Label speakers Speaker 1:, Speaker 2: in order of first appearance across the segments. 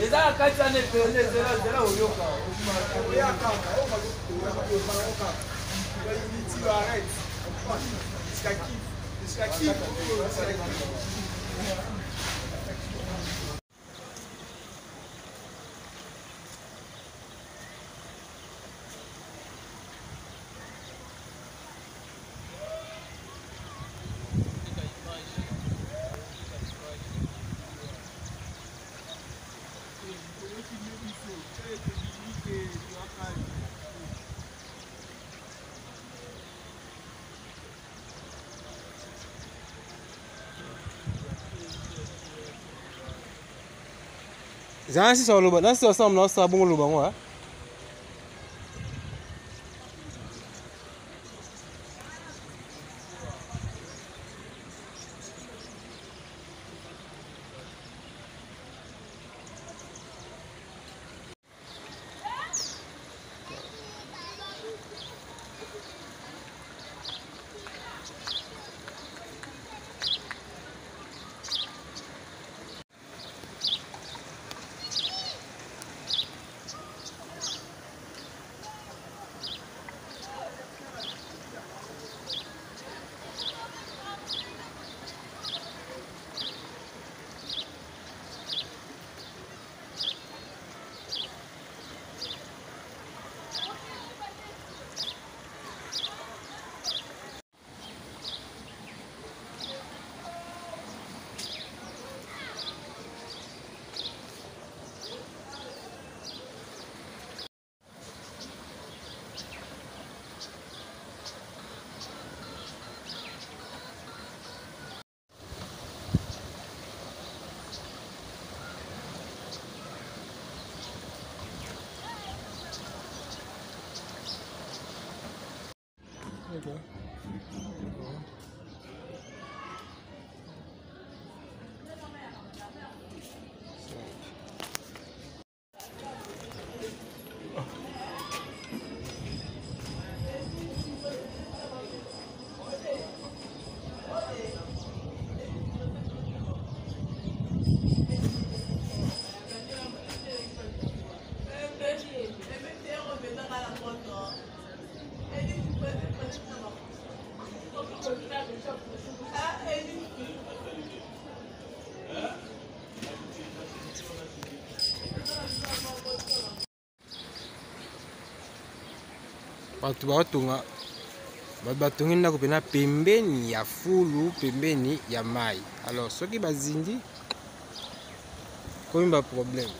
Speaker 1: Eza kati ane pele zela oyoka.
Speaker 2: Oyoka.
Speaker 3: Zansi sa luba, nasi sa mna sa bungu luba ngwa. Okay. Watu batunga batungi ndako pena pembeni ya fulu, pembeni ya mai. Alors soki bazindi koyimba problème.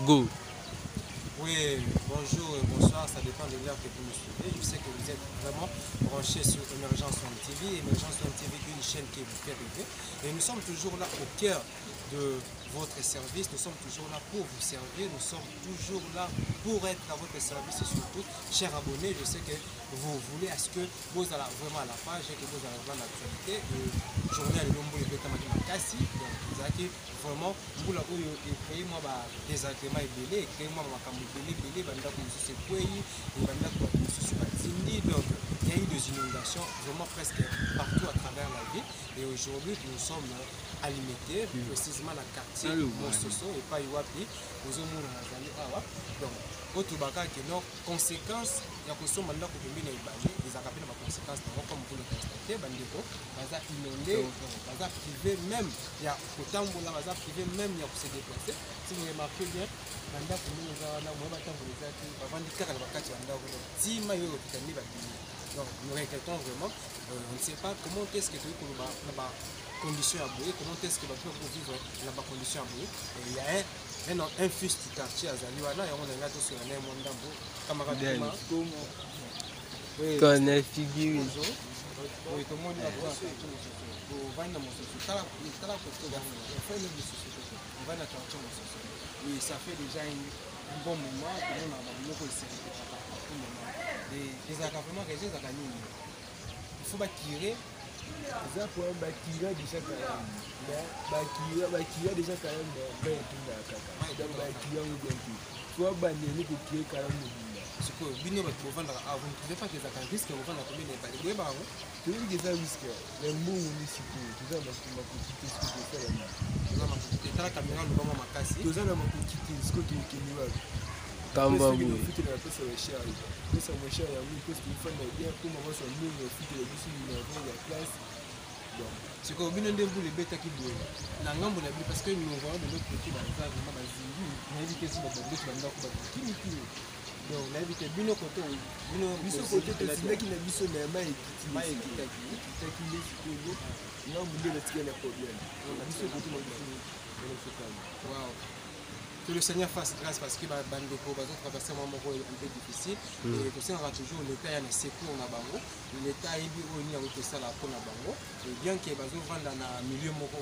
Speaker 3: Go.
Speaker 4: Oui, bonjour et bonsoir, ça dépend de l'heure que vous me suivez. Je sais que vous êtes vraiment branchés sur Émergence One TV. Émergence One TV, une chaîne qui vous fait rêver. Et nous sommes toujours là au cœur de votre service. Nous sommes toujours là pour vous servir. Nous sommes toujours là pour être à votre service et surtout, chers abonnés, je sais que vous voulez à ce que vous allez vraiment à la page et que vous allez vraiment l'actualité. Journée à l'ombre de Tamaki Makassi. Donc, vous avez vraiment, vous l'avez créé moi des agréments ébélés, créé moi ma caméra ébélée, banda comme ce c'est quoi, et banda comme ce c'est pas zindi. Donc, il y a eu des inondations vraiment presque partout à travers la ville. Et aujourd'hui, nous sommes à Limité, précisément dans le quartier Mososo et pas Iwapi, aux Omouna Nazali Awa. Donc, au Toubaka, qui nos conséquences, il y a que ce mandat que nous avons des acapés de conséquences, comme vous le constatez, Bandeko, Baza inondé, Baza privé même, il y a autant de Baza privé même, il y a pour se déplacer. Si vous remarquez bien, Banda pour nous, moi, Bata, vous les avez, avant de faire le vacate, Banda, vous avez dit, Mayo, donc, nous regrettons vraiment, on ne sait pas comment est-ce que tu veux qu'on va conditions à bouillir, comment est-ce que va faire pour vivre là-bas conditions à bouillir. Il y a un fils du quartier à Zaliwana, et on a un sur un monde d'ambo, camarade Thomas.
Speaker 3: Connais figure.
Speaker 4: Oui, tout le monde a voir. On va dans mon social. Oui, ça fait déjà un bon moment. On a beaucoup de des accaparements régions à gagner. Il faut tirer.
Speaker 1: Ça pour Bakira déjà quand même. Bakira déjà quand même. Ben tout d'accord. Donc Bakira nous gagne. Toi banner pour tirer quand même.
Speaker 4: Ce que Bino va te vendre à vous ne trouvez pas que ça risque de vendre à combien de balles. Oui, bah oui.
Speaker 1: Tu veux que ça risque. Les mots municipaux, tout ça ma petite ce que tu fais là.
Speaker 4: Tu vas ma petite la caméra le moment ma casse.
Speaker 1: Tout ça dans ma petite ce que tu veux.
Speaker 3: Kamba
Speaker 1: oui. Tu la pesa wa cher. Pesa wa cher ya oui parce qu'il faut bien pour moi son nom au fil de la classe. Donc,
Speaker 4: c'est que Bino ndembu les bêta qui doit. Na ngambo na parce que nous voyons de l'autre côté dans ça vraiment bazingi. Na éviter si ba bête ba ndako ba kimi. Donc là il était bien côté
Speaker 1: biso côté c'est qui na biso na mai qui non vous devez tirer les problèmes biso côté na
Speaker 4: wow. Que le Seigneur fasse grâce parce que Bandeko va traverser un moment un peu difficile et que ça aura toujours l'état y a des secours na bango l'état est bien au niveau de ça la pour na bango et bien que bazo vendre dans milieu moko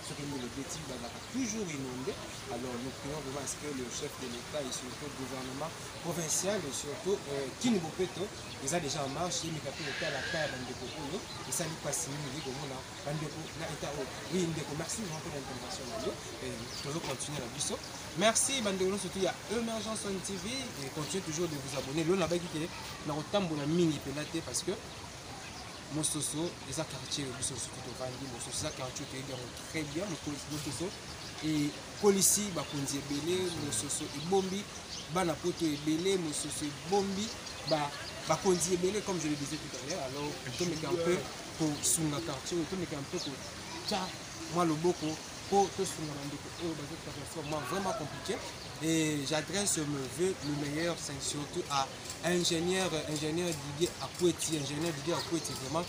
Speaker 4: ce que nous le petit va toujours inondé alors nous prions vraiment à ce que le chef de l'état et surtout le gouvernement provincial et surtout Kini Bopeto ils ont déjà en marche et Mikapo l'état la terre Bandeko et ça lui passe ni comme on a Bandeko na état oui Ndeko merci vraiment pour l'intervention et toujours continuer la biso. Merci Bandeko, surtout il y a Emergence on TV et continuez toujours de vous abonner. Là, on a qui est dans le temps de la mini pénalité parce que Mososo, les quartiers, Mososo, Mososo, quartier qui est très bien, Mososo et Polisi, Bakonzi Ebele, Mososo et Bombi, Banapoto Ebele, Mososo et Bombi, Bakonzi Ebele, comme je le disais tout à l'heure. Alors, on met un peu pour Sunga quartier, on met un peu pour Tcha, moi le Boko. Vraiment compliqué et j'adresse mes vœux le meilleur c'est surtout à ingénieur Didier Akweti vraiment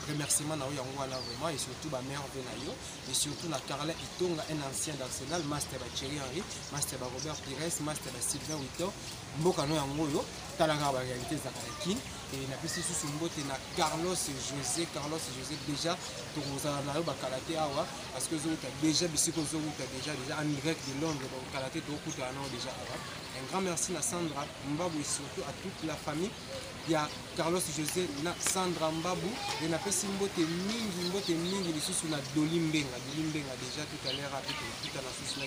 Speaker 4: remerciement na vraiment et surtout mère Venayo et surtout la Carla Itonga un ancien d'Arsenal master Thierry Henry master Robert Pires master Sylvain Wito mboka no yango yo talanga ba réalité za Kalakin et na pesi sous mbote na Carlos José déjà pour vous na yo ba kalaté awa parce que déjà en direct de Londres donc kalaté to kuta na déjà awa un grand merci à Sandra Mbabou et surtout à toute la famille. Il y a Carlos José, Sandra Mbabou, et na pesi mbote mingi lisusu na Dolimbenga déjà tout à l'heure avec tout à la source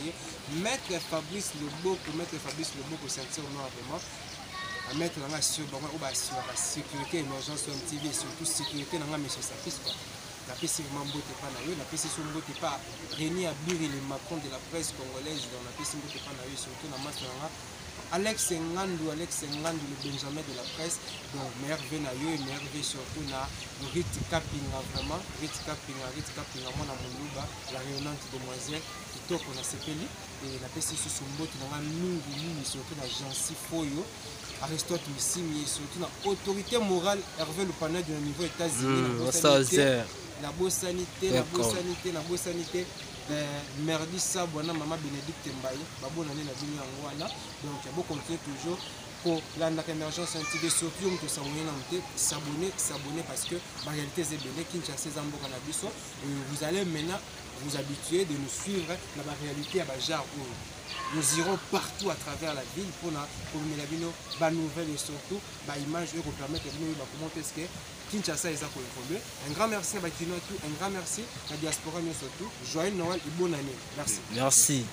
Speaker 4: Maître Fabrice Leboko ceinture noire vraiment à mettre dans la sur la sécurité émergence on TV surtout sécurité dans la monsieur Safis quoi. La PC Mambote pas na yo, la PC Sombote pas René Abiri le Macron de la presse congolaise dans la PC Mbote pas na yo surtout na master Alex Ngandou le Benjamin de la presse donc meilleur Venayo et meilleur surtout na Rit Kapinga vraiment Rit Kapinga moi na Moluba la rayonnante demoiselle kitoko na sepeli et la PC Sombote na mingi surtout na Jansi Foyo Aristote Missimi et surtout na autorité morale Hervé le panel du niveau États-Unis la beau sanité Merdi Sabwana Maman Bénédicte Mbaye babona na bino yango wana donc il y a beaucoup continuer toujours pour l'émergence TV surtout on peut s'abonner parce que la réalité c'est bien Kinshasa Zambo Canabiso vous allez maintenant vous habituer, de nous suivre dans la réalité à Bajar. Nous irons partout à travers la ville pour nous la nouvelle et surtout la image et permettre de nous comment est-ce que Kinshasa est évolué. Un grand merci à Bakino, un grand merci à la diaspora surtout. Joyeux Noël et bonne année. Merci.
Speaker 2: Merci.